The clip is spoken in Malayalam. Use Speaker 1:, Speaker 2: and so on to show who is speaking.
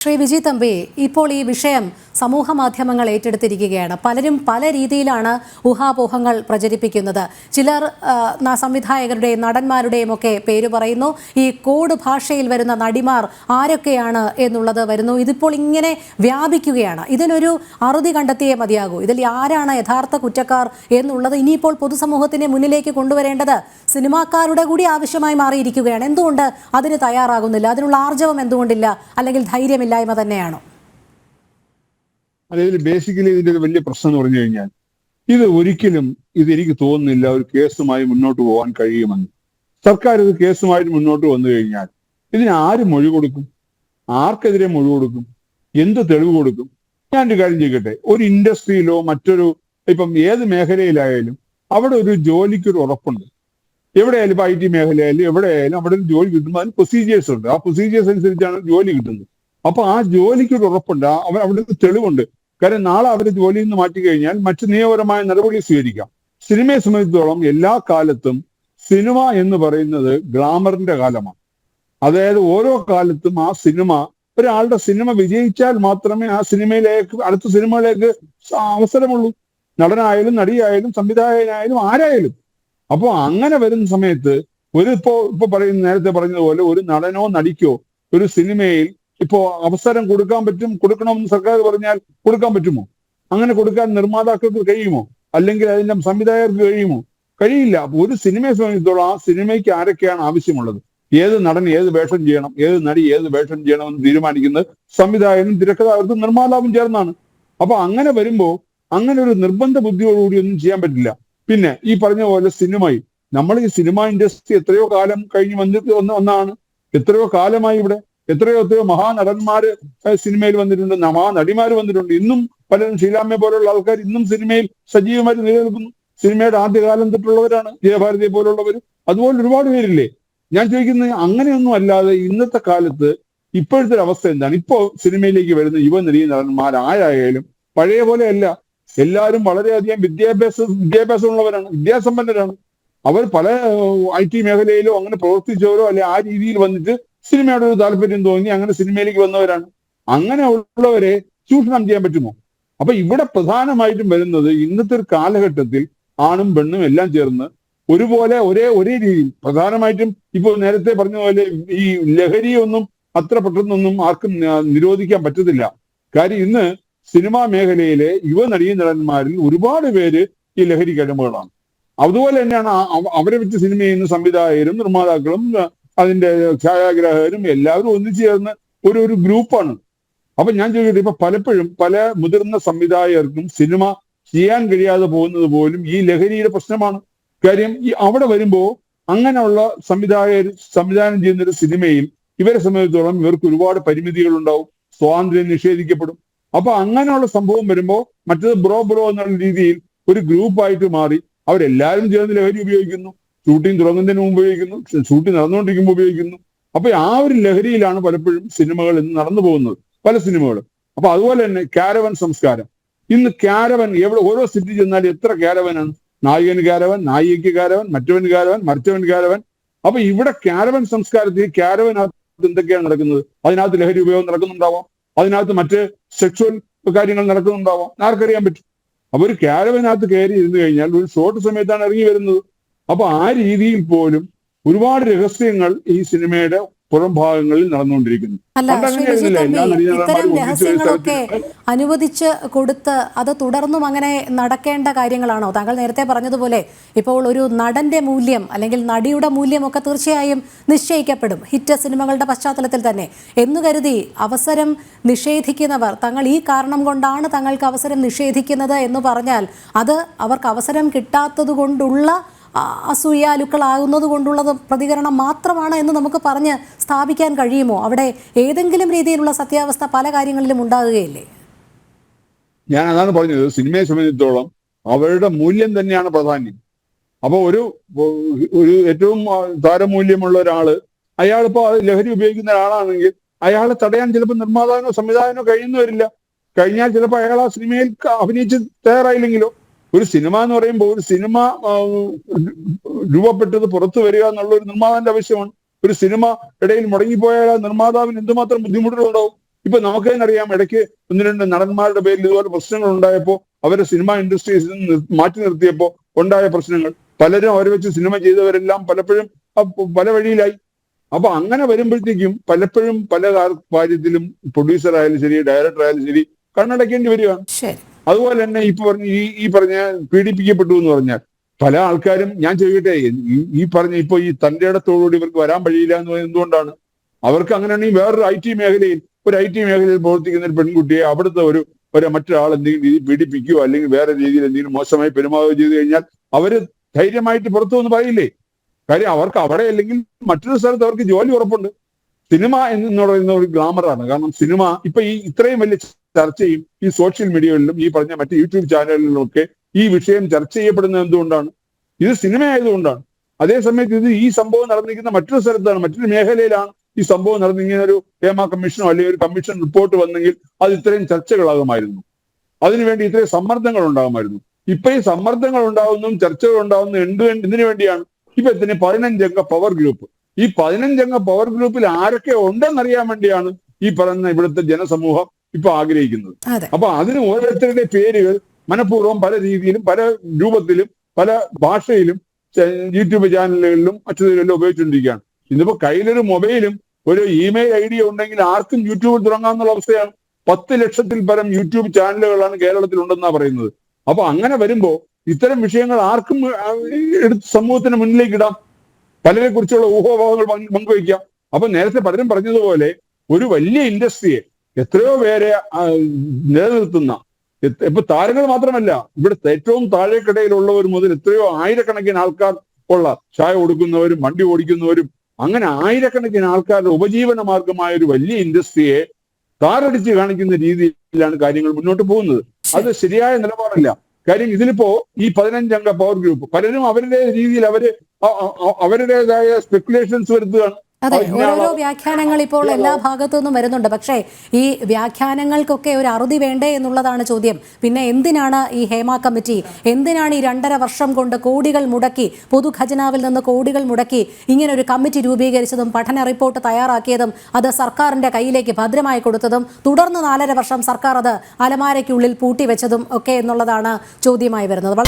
Speaker 1: ശ്രീ വിജി തമ്പി, ഇപ്പോൾ ഈ വിഷയം സമൂഹ മാധ്യമങ്ങൾ ഏറ്റെടുത്തിരിക്കുകയാണ്. പലരും പല രീതിയിലാണ് ഊഹാപോഹങ്ങൾ പ്രചരിപ്പിക്കുന്നത്. ചിലർ സംവിധായകരുടെയും നടന്മാരുടെയും ഒക്കെ പേര് പറയുന്നു. ഈ കോഡ് ഭാഷയിൽ വരുന്ന നടിമാർ ആരൊക്കെയാണ് എന്നുള്ളത് വരുന്നു. ഇതിപ്പോൾ ഇങ്ങനെ വ്യാപിക്കുകയാണ്. ഇതിനൊരു അറുതി കണ്ടെത്തിയേ മതിയാകൂ. ഇതിൽ ആരാണ് യഥാർത്ഥ കുറ്റക്കാർ എന്നുള്ളത് ഇനിയിപ്പോൾ പൊതുസമൂഹത്തിന് മുന്നിലേക്ക് കൊണ്ടുവരേണ്ടത് സിനിമാക്കാരുടെ കൂടി ആവശ്യമായി മാറിയിരിക്കുകയാണ്. എന്തുകൊണ്ട് അതിന് തയ്യാറാകുന്നില്ല? അതിനുള്ള ആർജവം എന്തുകൊണ്ടില്ല? അല്ലെങ്കിൽ ധൈര്യമില്ലായ്മ തന്നെയാണോ?
Speaker 2: അതായത് ബേസിക്കലി ഇതിന്റെ ഒരു വലിയ പ്രശ്നം എന്ന് പറഞ്ഞു കഴിഞ്ഞാൽ ഒരിക്കലും എനിക്ക് തോന്നുന്നില്ല ഒരു കേസുമായി മുന്നോട്ട് പോകാൻ കഴിയുമെന്ന്. സർക്കാർ ഇത് കേസുമായിട്ട് മുന്നോട്ട് വന്നു കഴിഞ്ഞാൽ ഇതിന് ആര് മൊഴി കൊടുക്കും? ആർക്കെതിരെ മൊഴി കൊടുക്കും? എന്ത് തെളിവ് കൊടുക്കും? ഞാനൊരു കാര്യം ചെയ്യട്ടെ, ഒരു ഇൻഡസ്ട്രിയിലോ മറ്റൊരു ഇപ്പം ഏത് മേഖലയിലായാലും അവിടെ ഒരു ജോലിക്കൊരു ഉറപ്പുണ്ട്. എവിടെയായാലും ഇപ്പൊ IT മേഖലയായാലും എവിടെയായാലും അവിടെ ഒരു ജോലി കിട്ടുമ്പോൾ അതിന് പ്രൊസീജിയേഴ്സ് ഉണ്ട്. ആ പ്രൊസീജിയേഴ്സ് അനുസരിച്ചാണ് ജോലി കിട്ടുന്നത്. അപ്പൊ ആ ജോലിക്കൊരു ഉറപ്പുണ്ട്, അവിടെ തെളിവുണ്ട്. കാരണം നാളെ അവരെ ജോലിയിൽ നിന്ന് മാറ്റി കഴിഞ്ഞാൽ മറ്റു നിയമപരമായ നടപടി സ്വീകരിക്കാം. സിനിമയെ സംബന്ധിച്ചിടത്തോളം എല്ലാ കാലത്തും സിനിമ എന്ന് പറയുന്നത് ഗ്ലാമറിന്റെ കാലമാണ്. അതായത് ഓരോ കാലത്തും ആ സിനിമ, ഒരാളുടെ സിനിമ വിജയിച്ചാൽ മാത്രമേ ആ സിനിമയിലേക്ക് അടുത്ത സിനിമയിലേക്ക് അവസരമുള്ളൂ. നടനായാലും നടിയായാലും സംവിധായകനായാലും ആരായാലും. അപ്പോ അങ്ങനെ വരുന്ന സമയത്ത് ഇപ്പോ നേരത്തെ പറഞ്ഞതുപോലെ ഒരു നടനോ നടിക്കോ ഒരു സിനിമയിൽ ഇപ്പോ അവസരം കൊടുക്കണമെന്ന് സർക്കാർ പറഞ്ഞാൽ കൊടുക്കാൻ പറ്റുമോ? അങ്ങനെ കൊടുക്കാൻ നിർമ്മാതാക്കൾക്ക് കഴിയുമോ? അല്ലെങ്കിൽ അതിന്റെ സംവിധായകർക്ക് കഴിയുമോ? കഴിയില്ല. അപ്പൊ ഒരു സിനിമയെ സംബന്ധിച്ചിടത്തോളം ആ സിനിമയ്ക്ക് ആരൊക്കെയാണ് ആവശ്യമുള്ളത്, ഏത് നടൻ ഏത് വേഷം ചെയ്യണം, ഏത് നടി ഏത് വേഷം ചെയ്യണമെന്ന് തീരുമാനിക്കുന്നത് സംവിധായകനും തിരക്കഥാകൃത്തും നിർമ്മാതാവും ചേർന്നാണ്. അപ്പൊ അങ്ങനെ വരുമ്പോ അങ്ങനെ ഒരു നിർബന്ധ ബുദ്ധിയോടുകൂടി ഒന്നും ചെയ്യാൻ പറ്റില്ല. പിന്നെ ഈ പറഞ്ഞ പോലെ സിനിമയിൽ നമ്മൾ ഈ സിനിമ ഇൻഡസ്ട്രി എത്രയോ കാലം കഴിഞ്ഞ് വന്നിട്ട് ഒന്നാണ്. എത്രയോ കാലമായി ഇവിടെ എത്രയോ മഹാനടന്മാര് സിനിമയിൽ വന്നിട്ടുണ്ട്, മഹാനടിമാര് വന്നിട്ടുണ്ട്. ഇന്നും പലരും ശീലാമ്മയെ പോലുള്ള ആൾക്കാർ ഇന്നും സിനിമയിൽ സജീവമായിട്ട് നിലനിൽക്കുന്നു. സിനിമയുടെ ആദ്യകാലം തൊട്ടുള്ളവരാണ്, ജയഭാരതിയെ പോലുള്ളവരും. അതുപോലെ ഒരുപാട് പേരില്ലേ. ഞാൻ ചോദിക്കുന്നത് അങ്ങനെയൊന്നും അല്ലാതെ ഇന്നത്തെ കാലത്ത് ഇപ്പോഴത്തെ ഒരു അവസ്ഥ എന്താണ്? ഇപ്പോ സിനിമയിലേക്ക് വരുന്ന യുവനടി നടന്മാർ ആരായാലും പഴയ പോലെ അല്ല. എല്ലാവരും വളരെയധികം വിദ്യാഭ്യാസമുള്ളവരാണ്, വിദ്യാസമ്പന്നരാണ്. അവർ പല IT മേഖലയിലോ അങ്ങനെ പ്രവർത്തിച്ചവരോ അല്ലെ ആ രീതിയിൽ വന്നിട്ട് സിനിമയുടെ ഒരു താല്പര്യം തോന്നി അങ്ങനെ സിനിമയിലേക്ക് വന്നവരാണ്. അങ്ങനെ ഉള്ളവരെ ചൂഷണം ചെയ്യാൻ പറ്റുമോ? അപ്പൊ ഇവിടെ പ്രധാനമായിട്ടും വരുന്നത് ഇന്നത്തെ ഒരു കാലഘട്ടത്തിൽ ആണും പെണ്ണും എല്ലാം ചേർന്ന് ഒരുപോലെ ഒരേ രീതിയിൽ പ്രധാനമായിട്ടും ഇപ്പോൾ നേരത്തെ പറഞ്ഞ പോലെ ഈ ലഹരിയൊന്നും അത്ര പെട്ടെന്നൊന്നും ആർക്കും നിരോധിക്കാൻ പറ്റത്തില്ല. കാര്യം ഇന്ന് സിനിമാ മേഖലയിലെ യുവനടീനടന്മാരിൽ ഒരുപാട് പേര് ഈ ലഹരിക്ക് അടിമകളാണ്. അതുപോലെ തന്നെയാണ് അവരെ വെച്ച് സിനിമ ചെയ്യുന്ന സംവിധായകരും നിർമ്മാതാക്കളും അതിന്റെ ഛായാഗ്രാഹകരും എല്ലാവരും ഒന്നിച്ചു ചേർന്ന് ഒരു ഗ്രൂപ്പാണ്. അപ്പൊ ഞാൻ ചോദിക്കട്ടെ, ഇപ്പൊ പലപ്പോഴും പല മുതിർന്ന സംവിധായകർക്കും സിനിമ ചെയ്യാൻ കഴിയാതെ പോകുന്നത് പോലും ഈ ലഹരിയുടെ പ്രശ്നമാണ്. കാര്യം അവിടെ വരുമ്പോ അങ്ങനെയുള്ള സംവിധാനം ചെയ്യുന്ന ഒരു സിനിമയിൽ ഇവരെ സംബന്ധിച്ചിടത്തോളം ഇവർക്ക് ഒരുപാട് പരിമിതികൾ ഉണ്ടാവും, സ്വാതന്ത്ര്യം നിഷേധിക്കപ്പെടും. അപ്പൊ അങ്ങനെയുള്ള സംഭവം വരുമ്പോ മറ്റത് ബ്രോ എന്നുള്ള രീതിയിൽ ഒരു ഗ്രൂപ്പായിട്ട് മാറി അവരെല്ലാവരും ചേർന്ന് ലഹരി ഉപയോഗിക്കുന്നു. ഷൂട്ടിംഗ് തുടങ്ങുന്നതിന് മുമ്പ് ഉപയോഗിക്കുന്നു, ഷൂട്ടിംഗ് നടന്നുകൊണ്ടിരിക്കുമ്പോൾ ഉപയോഗിക്കുന്നു. അപ്പൊ ആ ഒരു ലഹരിയിലാണ് പലപ്പോഴും സിനിമകൾ ഇന്ന് നടന്നു പോകുന്നത്, പല സിനിമകളും. അപ്പൊ അതുപോലെ തന്നെ ക്യാരവൻ സംസ്കാരം. ഇന്ന് ക്യാരവൻ ഓരോ സിറ്റി ചെന്നാൽ എത്ര ക്യാരവനാണ്? നായകന് ക്യാരവൻ, നായികയ്ക്ക് ക്യാരവൻ, മറ്റവൻ ക്യാരവൻ, മറ്റവൻ ക്യാരവൻ. അപ്പൊ ഇവിടെ ക്യാരവൻ സംസ്കാരത്തിൽ ക്യാരവനകത്ത് എന്തൊക്കെയാണ് നടക്കുന്നത്? അതിനകത്ത് ലഹരി ഉപയോഗം നടക്കുന്നുണ്ടാവാം, അതിനകത്ത് മറ്റ് സെക്സ്വൽ കാര്യങ്ങൾ നടക്കുന്നുണ്ടാവാം, ആർക്കറിയാൻ പറ്റും. അപ്പൊ ഒരു ക്യാരവനകത്ത് കയറി ഇരുന്ന് കഴിഞ്ഞാൽ ഒരു ഷോർട്ട് സമയത്താണ് ഇറങ്ങി വരുന്നത്. അപ്പൊ ആ രീതിയിൽ പോലും ഒരുപാട് രഹസ്യങ്ങൾ ഈ സിനിമയുടെ പുറം ഭാഗങ്ങളിൽ നടന്നുകൊണ്ടിരിക്കുന്നു.
Speaker 1: ഇത്തരം രഹസ്യങ്ങളൊക്കെ അനുവദിച്ച് കൊടുത്ത് അത് തുടർന്നും അങ്ങനെ നടക്കേണ്ട കാര്യങ്ങളാണോ? താങ്കൾ നേരത്തെ പറഞ്ഞതുപോലെ ഇപ്പോൾ ഒരു നടന്റെ മൂല്യം അല്ലെങ്കിൽ നടിയുടെ മൂല്യമൊക്കെ തീർച്ചയായും നിശ്ചയിക്കപ്പെടും ഹിറ്റ് സിനിമകളുടെ പശ്ചാത്തലത്തിൽ തന്നെ എന്ന് കരുതി അവസരം നിഷേധിക്കുന്നവർ തങ്ങൾ ഈ കാരണം കൊണ്ടാണ് തങ്ങൾക്ക് അവസരം നിഷേധിക്കുന്നത് എന്ന് പറഞ്ഞാൽ അത് അവർക്ക് അവസരം കിട്ടാത്തത് കൊണ്ടുള്ള അസൂയാലുക്കളാകുന്നത് കൊണ്ടുള്ള പ്രതികരണം മാത്രമാണ് എന്ന് നമുക്ക് പറഞ്ഞ് സ്ഥാപിക്കാൻ കഴിയുമോ? അവിടെ ഏതെങ്കിലും രീതിയിലുള്ള സത്യാവസ്ഥ പല കാര്യങ്ങളിലും ഉണ്ടാകുകയില്ലേ?
Speaker 2: ഞാൻ അതാണ് പറഞ്ഞത്, സിനിമയെ സംബന്ധിച്ചിടത്തോളം അവരുടെ മൂല്യം തന്നെയാണ് പ്രാധാന്യം. അപ്പൊ ഒരു ഏറ്റവും താരമൂല്യമുള്ള ഒരാള് അയാളിപ്പോ ലഹരി ഉപയോഗിക്കുന്ന ഒരാളാണെങ്കിൽ അയാളെ തടയാൻ ചിലപ്പോൾ നിർമ്മാതാവിനോ സംവിധായകനോ കഴിയുന്നു വരില്ല. കഴിഞ്ഞാൽ ചിലപ്പോൾ അയാൾ ആ സിനിമയിൽ അഭിനയിച്ച് തയ്യാറായില്ലെങ്കിലോ. ഒരു സിനിമ എന്ന് പറയുമ്പോൾ ഒരു സിനിമ രൂപപ്പെട്ടത് പുറത്തു വരിക എന്നുള്ള ഒരു നിർമ്മാതാവിന്റെ ആവശ്യമാണ്. ഒരു സിനിമ ഇടയിൽ മുടങ്ങിപ്പോയാൽ നിർമ്മാതാവിന് എന്തുമാത്രം ബുദ്ധിമുട്ടുകളുണ്ടാവും. ഇപ്പൊ നമുക്ക് തന്നെ അറിയാം, ഇടയ്ക്ക് 1-2 നടന്മാരുടെ പേരിൽ ഇതുപോലെ പ്രശ്നങ്ങൾ ഉണ്ടായപ്പോൾ അവരെ സിനിമ ഇൻഡസ്ട്രീസിൽ നിന്ന് മാറ്റി നിർത്തിയപ്പോൾ ഉണ്ടായ പ്രശ്നങ്ങൾ, പലരും അവരെ വെച്ച് സിനിമ ചെയ്തവരെല്ലാം പലപ്പോഴും പല വഴിയിലായി. അപ്പൊ അങ്ങനെ വരുമ്പോഴത്തേക്കും പലപ്പോഴും പല കാര്യത്തിലും പ്രൊഡ്യൂസർ ആയാലും ശരി, ഡയറക്ടർ ആയാലും ശരി, കണ്ണടക്കേണ്ടി വരികയാണ്. അതുപോലെ തന്നെ ഈ പറഞ്ഞ പീഡിപ്പിക്കപ്പെട്ടു എന്ന് പറഞ്ഞാൽ പല ആൾക്കാരും, ഞാൻ ചോദിക്കട്ടെ, ഈ പറഞ്ഞ ഇപ്പൊ ഈ തന്റെ ഇടത്തോടുകൂടി ഇവർക്ക് വരാൻ വഴിയില്ല എന്ന് പറയുന്നത് എന്തുകൊണ്ടാണ്? അവർക്ക് അങ്ങനെയാണെങ്കിൽ വേറൊരു IT മേഖലയിൽ പ്രവർത്തിക്കുന്ന ഒരു പെൺകുട്ടിയെ അവിടുത്തെ ഒരു മറ്റൊരാൾ എന്തെങ്കിലും രീതി പീഡിപ്പിക്കുകയോ അല്ലെങ്കിൽ വേറെ രീതിയിൽ എന്തെങ്കിലും മോശമായി പെരുമാറുകയോ ചെയ്തു കഴിഞ്ഞാൽ അവര് ധൈര്യമായിട്ട് പുറത്തു വന്ന് പറയില്ലേ? കാര്യം അവർക്ക് അവിടെ അല്ലെങ്കിൽ മറ്റൊരു സ്ഥലത്ത് അവർക്ക് ജോലി ഉറപ്പുണ്ട്. സിനിമ എന്ന് പറയുന്ന ഒരു ഗ്ലാമറാണ്. കാരണം സിനിമ ഇപ്പൊ ഈ ഇത്രയും വലിയ ചർച്ചയും ഈ സോഷ്യൽ മീഡിയകളിലും ഈ പറഞ്ഞ മറ്റ് യൂട്യൂബ് ചാനലുകളിലും ഒക്കെ ഈ വിഷയം ചർച്ച ചെയ്യപ്പെടുന്നത് എന്തുകൊണ്ടാണ്? ഇത് സിനിമ ആയതുകൊണ്ടാണ്. അതേസമയത്ത് ഈ സംഭവം നടന്നിരിക്കുന്ന മറ്റൊരു സ്ഥലത്താണ്, മറ്റൊരു മേഖലയിലാണ് ഈ സംഭവം നടന്നിങ്ങനെ ഒരു ഹേമ കമ്മീഷനോ അല്ലെങ്കിൽ ഒരു കമ്മീഷൻ റിപ്പോർട്ട് വന്നെങ്കിൽ അത് ഇത്രയും ചർച്ചകളാകുമായിരുന്നു, അതിനുവേണ്ടി ഇത്രയും സമ്മർദ്ദങ്ങൾ ഉണ്ടാകുമായിരുന്നു. ഇപ്പൊ ഈ സമ്മർദ്ദങ്ങൾ ഉണ്ടാകുന്നതും ചർച്ചകൾ ഉണ്ടാകുന്നതും എന്തിനു വേണ്ടിയാണ്? ഇപ്പൊ 15 അംഗ പവർ ഗ്രൂപ്പ്. ഈ 15 അംഗ പവർ ഗ്രൂപ്പിൽ ആരൊക്കെ ഉണ്ടെന്നറിയാൻ വേണ്ടിയാണ് ഈ പറയുന്ന ഇവിടുത്തെ ജനസമൂഹം ഇപ്പൊ ആഗ്രഹിക്കുന്നത്. അപ്പൊ അതിന് ഓരോരുത്തരുടെ പേരുകൾ മനഃപൂർവ്വം പല രീതിയിലും പല രൂപത്തിലും പല ഭാഷയിലും യൂട്യൂബ് ചാനലുകളിലും മറ്റു ഉപയോഗിച്ചുകൊണ്ടിരിക്കുകയാണ്. ഇന്നിപ്പോ കയ്യിലൊരു മൊബൈലും ഒരു ഇമെയിൽ ID ഉണ്ടെങ്കിൽ ആർക്കും യൂട്യൂബിൽ തുടങ്ങാമെന്നുള്ള അവസ്ഥയാണ്. 10 ലക്ഷത്തിൽ പരം യൂട്യൂബ് ചാനലുകളാണ് കേരളത്തിൽ ഉണ്ടെന്നാണ് പറയുന്നത്. അപ്പൊ അങ്ങനെ വരുമ്പോ ഇത്തരം വിഷയങ്ങൾ ആർക്കും എടുത്ത് സമൂഹത്തിന് മുന്നിലേക്ക് ഇടാം, പലരെ കുറിച്ചുള്ള ഊഹാപോഹങ്ങൾ പങ്കുവയ്ക്കാം. അപ്പൊ നേരത്തെ പലരും പറഞ്ഞതുപോലെ ഒരു വലിയ ഇൻഡസ്ട്രിയെ എത്രയോ പേരെ നിലനിർത്തുന്ന, ഇപ്പൊ താരങ്ങൾ മാത്രമല്ല, ഇവിടുത്തെ ഏറ്റവും താഴേക്കിടയിലുള്ളവർ മുതൽ എത്രയോ ആയിരക്കണക്കിന് ആൾക്കാർ ഉള്ള ചായ കൊടുക്കുന്നവരും വണ്ടി ഓടിക്കുന്നവരും അങ്ങനെ ആയിരക്കണക്കിന് ആൾക്കാരുടെ ഉപജീവന മാർഗമായ ഒരു വലിയ ഇൻഡസ്ട്രിയെ താറടിച്ച് കാണിക്കുന്ന രീതിയിലാണ് കാര്യങ്ങൾ മുന്നോട്ട് പോകുന്നത്. അത് ശരിയായ നിലപാടല്ല. കാര്യം ഇതിലിപ്പോ ഈ 15 അംഗ പവർ ഗ്രൂപ്പ് പലരും അവരുടെ രീതിയിൽ അവരുടേതായ സ്പെക്കുലേഷൻസ് വരുത്തുകയാണ്.
Speaker 1: അതെ, ഓരോരോ വ്യാഖ്യാനങ്ങൾ ഇപ്പോൾ എല്ലാ ഭാഗത്തു നിന്നും വരുന്നുണ്ട്. പക്ഷേ ഈ വ്യാഖ്യാനങ്ങൾക്കൊക്കെ ഒരു അറുതി വേണ്ടേ എന്നുള്ളതാണ് ചോദ്യം. പിന്നെ എന്തിനാണ് ഈ ഹേമ കമ്മിറ്റി, എന്തിനാണ് ഈ 2.5 വർഷം കൊണ്ട് കോടികൾ മുടക്കി, പൊതുഖജനാവിൽ നിന്ന് കോടികൾ മുടക്കി ഇങ്ങനെ ഒരു കമ്മിറ്റി രൂപീകരിച്ചതും പഠന റിപ്പോർട്ട് തയ്യാറാക്കിയതും അത് സർക്കാരിന്റെ കയ്യിലേക്ക് ഭദ്രമായി കൊടുത്തതും തുടർന്ന് 4.5 വർഷം സർക്കാർ അത് അലമാരയ്ക്കുള്ളിൽ പൂട്ടിവെച്ചതും ഒക്കെ എന്നുള്ളതാണ് ചോദ്യമായി വരുന്നത്.